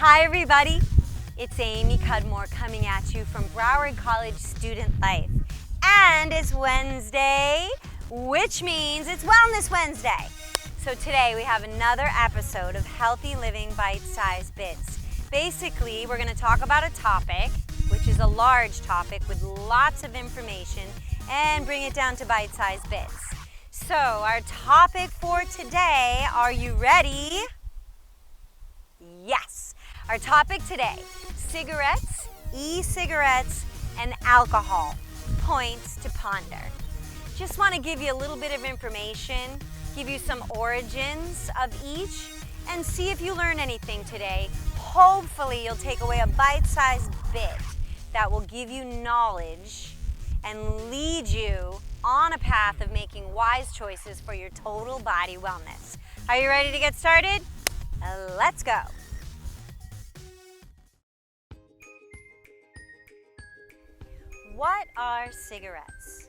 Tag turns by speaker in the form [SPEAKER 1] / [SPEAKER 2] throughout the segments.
[SPEAKER 1] Hi everybody, it's Amy Cudmore coming at you from Broward College Student Life. And it's Wednesday, which means it's Wellness Wednesday. So today we have another episode of Healthy Living Bite-Sized Bits. Basically, we're going to talk about a topic, which is a large topic with lots of information, and bring it down to bite-sized bits. So our topic for today, are you ready? Yes. Our topic today, cigarettes, e-cigarettes, and alcohol. Points to ponder. Just want to give you a little bit of information, give you some origins of each, and see if you learn anything today. Hopefully you'll take away a bite-sized bit that will give you knowledge and lead you on a path of making wise choices for your total body wellness. Are you ready to get started? Let's go. What are cigarettes?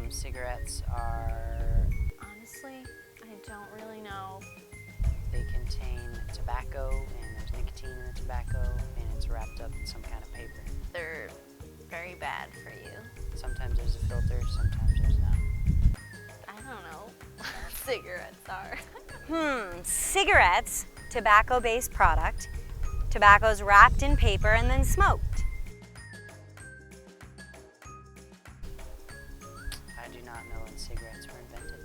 [SPEAKER 2] Cigarettes are,
[SPEAKER 3] Honestly, I don't really know.
[SPEAKER 2] they contain tobacco and there's nicotine in the tobacco and it's wrapped up in some kind of paper.
[SPEAKER 3] They're very bad for you.
[SPEAKER 2] Sometimes there's a filter, sometimes there's not.
[SPEAKER 3] I don't know what cigarettes are.
[SPEAKER 1] Cigarettes, tobacco-based product. Tobacco's wrapped in paper and then smoked.
[SPEAKER 2] I do not know when cigarettes were invented.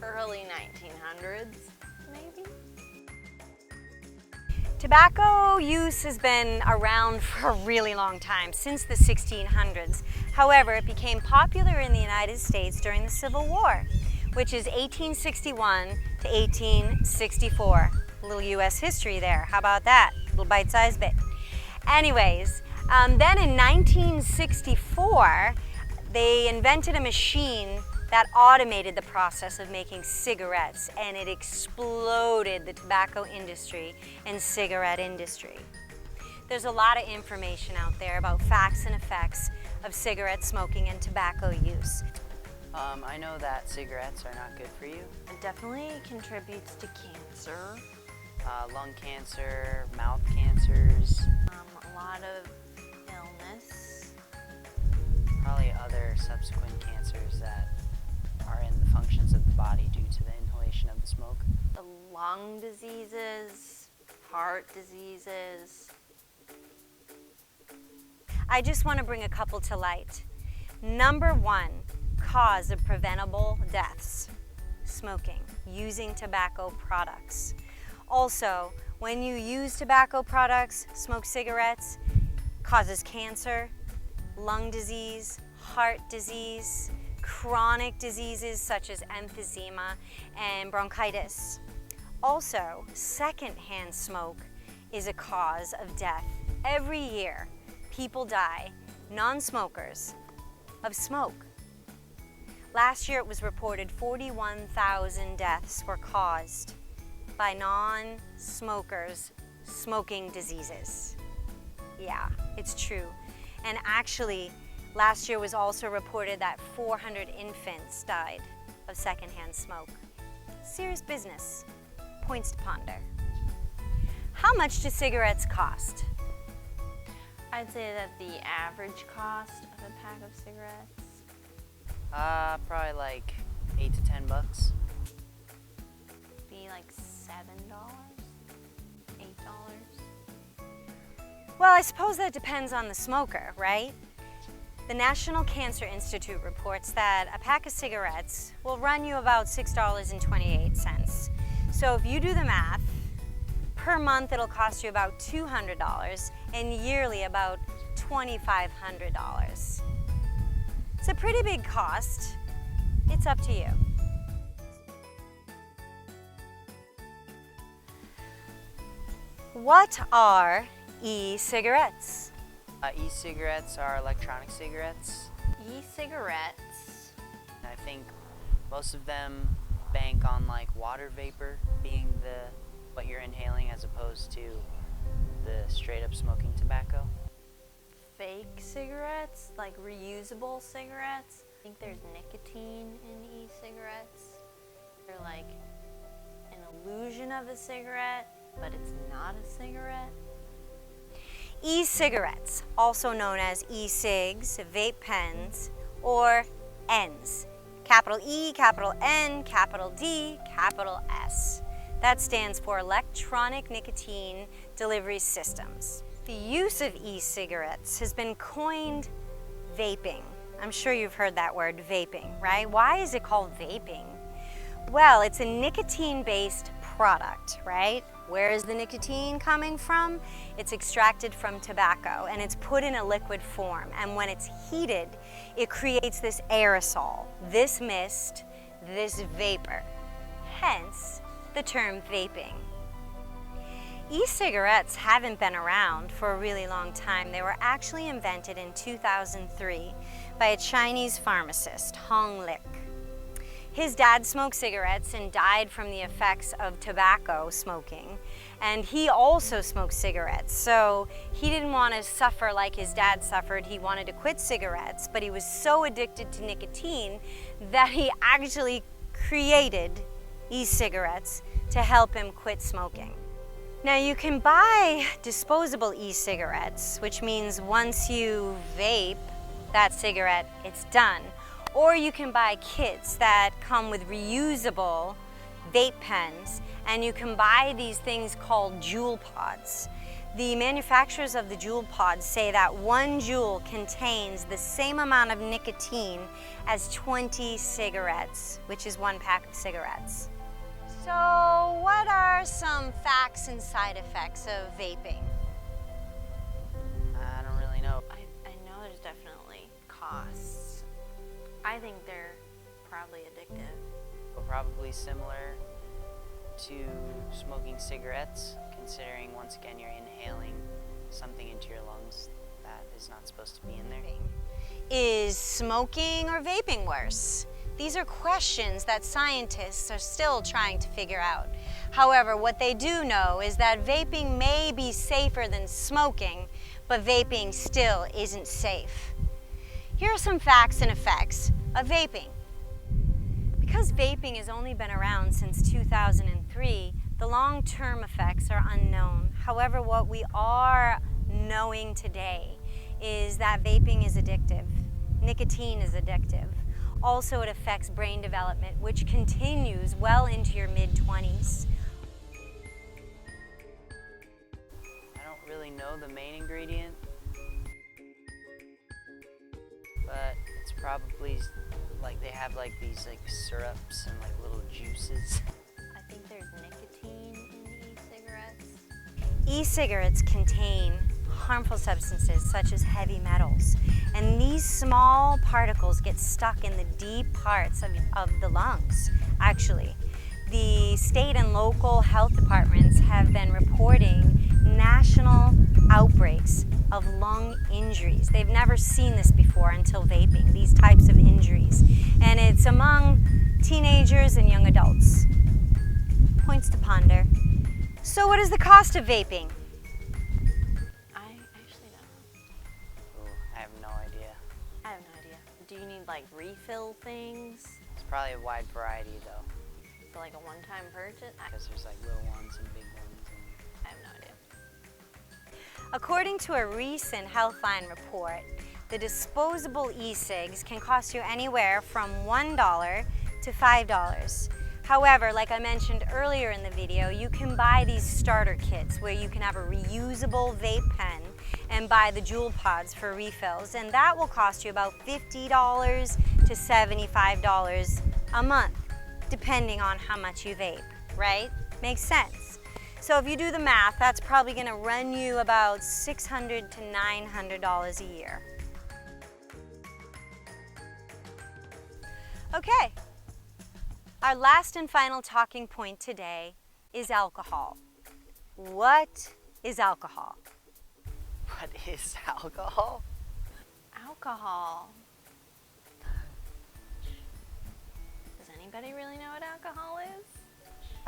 [SPEAKER 3] Early 1900s, maybe?
[SPEAKER 1] Tobacco use has been around for a really long time, since the 1600s. However, it became popular in the United States during the Civil War, which is 1861 to 1864. A little U.S. history there. How about that? A little bite-sized bit. Anyways, then in 1964, they invented a machine that automated the process of making cigarettes, and it exploded the tobacco industry and cigarette industry. There's a lot of information out there about facts and effects of cigarette smoking and tobacco use.
[SPEAKER 2] I know that cigarettes are not good for you.
[SPEAKER 3] It definitely contributes to cancer.
[SPEAKER 2] Lung cancer, mouth cancers,
[SPEAKER 3] A lot of illness.
[SPEAKER 2] probably other subsequent cancers that are in the functions of the body due to the inhalation of the smoke.
[SPEAKER 3] The lung diseases, heart diseases.
[SPEAKER 1] I just want to bring a couple to light. Number one cause of preventable deaths, smoking, using tobacco products. Also, when you use tobacco products, smoke cigarettes, causes cancer, lung disease, heart disease, chronic diseases such as emphysema and bronchitis. Also, secondhand smoke is a cause of death. Every year, people die, non-smokers, of smoke. Last year it was reported 41,000 deaths were caused by non-smokers smoking diseases. Yeah, it's true. And actually, last year was also reported that 400 infants died of secondhand smoke. Serious business. Points to ponder. How much do cigarettes cost?
[SPEAKER 3] I'd say that the average cost of a pack of cigarettes,
[SPEAKER 2] Probably like $8 to $10.
[SPEAKER 3] be like $7, $8.
[SPEAKER 1] Well, I suppose that depends on the smoker, right? The National Cancer Institute reports that a pack of cigarettes will run you about $6.28. So if you do the math, per month it'll cost you about $200 and yearly about $2,500. It's a pretty big cost. It's up to you. What are e-cigarettes?
[SPEAKER 2] E-cigarettes are electronic cigarettes.
[SPEAKER 3] E-cigarettes.
[SPEAKER 2] I think most of them bank on like water vapor being what you're inhaling as opposed to the straight up smoking tobacco.
[SPEAKER 3] Fake cigarettes, like reusable cigarettes. I think there's nicotine in e-cigarettes. They're like illusion of a cigarette, but it's not a cigarette?
[SPEAKER 1] E-cigarettes, also known as e-cigs, vape pens, or ENs. Capital E, capital N, capital D, capital S. That stands for electronic nicotine delivery systems. The use of e-cigarettes has been coined vaping. I'm sure you've heard that word, vaping, right? Why is it called vaping? Well, it's a nicotine-based product, right? Where is the nicotine coming from? It's extracted from tobacco and it's put in a liquid form. And when it's heated, it creates this aerosol, this mist, this vapor. Hence, the term vaping. E-cigarettes haven't been around for a really long time. They were actually invented in 2003 by a Chinese pharmacist, Hong Lik. His dad smoked cigarettes and died from the effects of tobacco smoking, and he also smoked cigarettes. So he didn't want to suffer like his dad suffered. He wanted to quit cigarettes, but he was so addicted to nicotine that he actually created e-cigarettes to help him quit smoking. Now you can buy disposable e-cigarettes, which means once you vape that cigarette, it's done. Or you can buy kits that come with reusable vape pens, and you can buy these things called Juul pods. The manufacturers of the Juul pods say that 1 Juul contains the same amount of nicotine as 20 cigarettes, which is 1 pack of cigarettes. So what are some facts and side effects of vaping?
[SPEAKER 2] I don't really know.
[SPEAKER 3] I know there's definitely costs. I think they're probably addictive.
[SPEAKER 2] But probably similar to smoking cigarettes, considering once again you're inhaling something into your lungs that is not supposed to be in there.
[SPEAKER 1] Is smoking or vaping worse? These are questions that scientists are still trying to figure out. However, what they do know is that vaping may be safer than smoking, but vaping still isn't safe. Here are some facts and effects of vaping. Because vaping has only been around since 2003, the long-term effects are unknown. However, what we are knowing today is that vaping is addictive. Nicotine is addictive. Also, it affects brain development, which continues well into your mid-20s.
[SPEAKER 2] I don't really know the main ingredient, but it's probably like they have like these like syrups and like little juices.
[SPEAKER 3] I think there's nicotine in e-cigarettes.
[SPEAKER 1] E-cigarettes contain harmful substances such as heavy metals, and these small particles get stuck in the deep parts of the lungs. Actually, the state and local health departments have been reporting national outbreaks of lung injuries. They've never seen this before until vaping, these types of injuries, and it's among teenagers and young adults. Points to ponder. So what is the cost of vaping?
[SPEAKER 3] I actually don't know.
[SPEAKER 2] Ooh, I have no idea.
[SPEAKER 3] I have no idea. Do you need like refill things
[SPEAKER 2] It's probably a wide variety though,
[SPEAKER 3] for like a one-time purchase?
[SPEAKER 2] because there's like little ones and big ones. And
[SPEAKER 3] I have no idea.
[SPEAKER 1] According to a recent Healthline report, the disposable e-cigs can cost you anywhere from $1 to $5. However, like I mentioned earlier in the video, you can buy these starter kits where you can have a reusable vape pen and buy the Juul pods for refills, and that will cost you about $50 to $75 a month, depending on how much you vape, right? Makes sense. So if you do the math, that's probably gonna run you about $600 to $900 a year. Okay, our last and final talking point today is alcohol. What is alcohol?
[SPEAKER 2] what is alcohol?
[SPEAKER 3] Alcohol. Does anybody really know what alcohol is?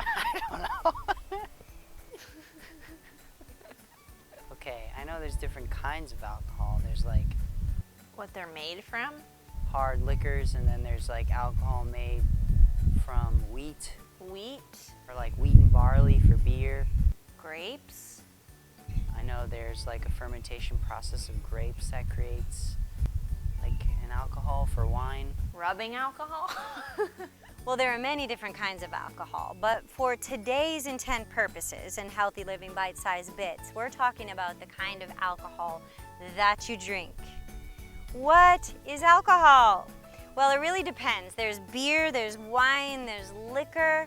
[SPEAKER 2] I don't know. Okay, I know there's different kinds of alcohol. There's like
[SPEAKER 3] What they're made from?
[SPEAKER 2] hard liquors, and then there's like alcohol made from wheat
[SPEAKER 3] Wheat,
[SPEAKER 2] or like wheat and barley for beer.
[SPEAKER 3] grapes.
[SPEAKER 2] I know there's like a fermentation process of grapes that creates like an alcohol for wine.
[SPEAKER 3] Rubbing alcohol.
[SPEAKER 1] Well, there are many different kinds of alcohol, but for today's intent purposes and Healthy Living Bite-Sized Bits, we're talking about the kind of alcohol that you drink. What is alcohol? Well, it really depends. There's beer, there's wine, there's liquor.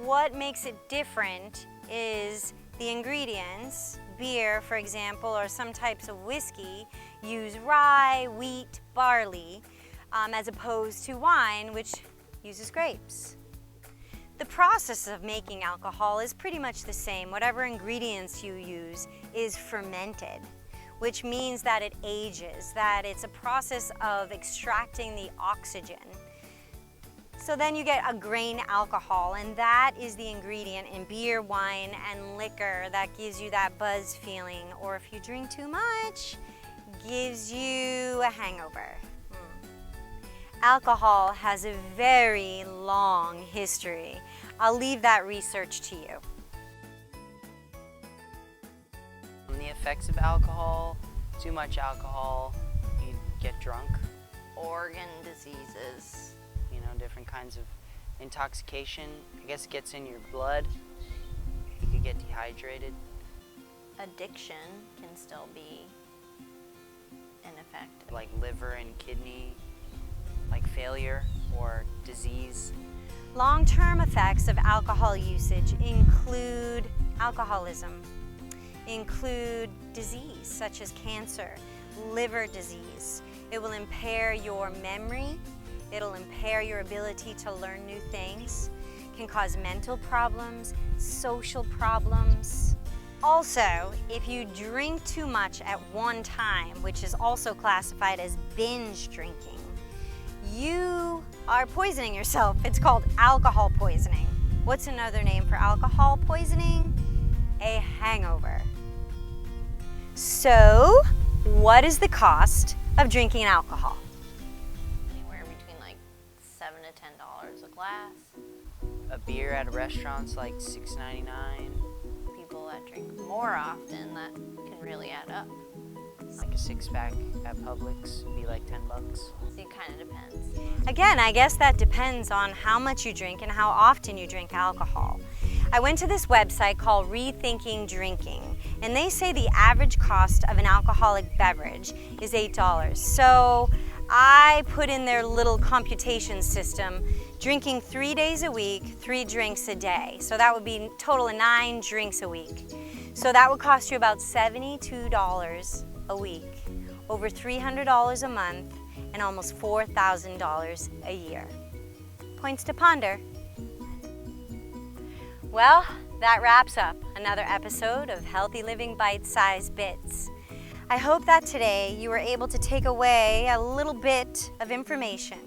[SPEAKER 1] What makes it different is the ingredients. Beer, for example, or some types of whiskey use rye, wheat, barley, as opposed to wine, which uses grapes. The process of making alcohol is pretty much the same. Whatever ingredients you use is fermented, which means that it ages, that it's a process of extracting the oxygen. So then you get a grain alcohol, and that is the ingredient in beer, wine, and liquor that gives you that buzz feeling, or if you drink too much, gives you a hangover. Alcohol has a very long history. I'll leave that research to you.
[SPEAKER 2] The effects of alcohol, too much alcohol, you get drunk.
[SPEAKER 3] Organ diseases.
[SPEAKER 2] You know, different kinds of intoxication. I guess it gets in your blood. You could get dehydrated.
[SPEAKER 3] Addiction can still be an effect.
[SPEAKER 2] Like liver and kidney, like failure or disease.
[SPEAKER 1] Long-term effects of alcohol usage include alcoholism, include disease such as cancer, liver disease. It will impair your memory. It'll impair your ability to learn new things, can cause mental problems, social problems. Also, if you drink too much at one time, which is also classified as binge drinking, you are poisoning yourself. It's called alcohol poisoning. What's another name for alcohol poisoning? A hangover. So, what is the cost of drinking alcohol?
[SPEAKER 3] Anywhere between like $7 to $10 a glass.
[SPEAKER 2] A beer at a restaurant's like $6.99.
[SPEAKER 3] People that drink more often, that can really add up.
[SPEAKER 2] Like a six-pack at Publix would be like $10.
[SPEAKER 3] So it kind of depends.
[SPEAKER 1] Again, I guess that depends on how much you drink and how often you drink alcohol. I went to this website called Rethinking Drinking, and they say the average cost of an alcoholic beverage is $8. So I put in their little computation system, drinking 3 days a week, 3 drinks a day. So that would be a total of 9 drinks a week. So that would cost you about $72 a week, over $300 a month, and almost $4,000 a year. Points to ponder. Well, that wraps up another episode of Healthy Living Bite-Sized Bits. I hope that today you were able to take away a little bit of information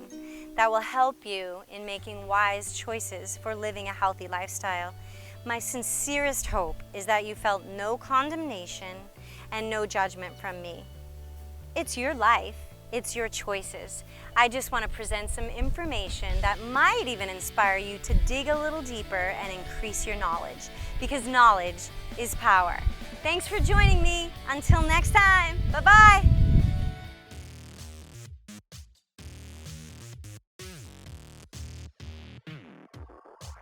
[SPEAKER 1] that will help you in making wise choices for living a healthy lifestyle. My sincerest hope is that you felt no condemnation and no judgment from me. It's your life, it's your choices. I just want to present some information that might even inspire you to dig a little deeper and increase your knowledge, because knowledge is power. Thanks for joining me. Until next time, bye-bye.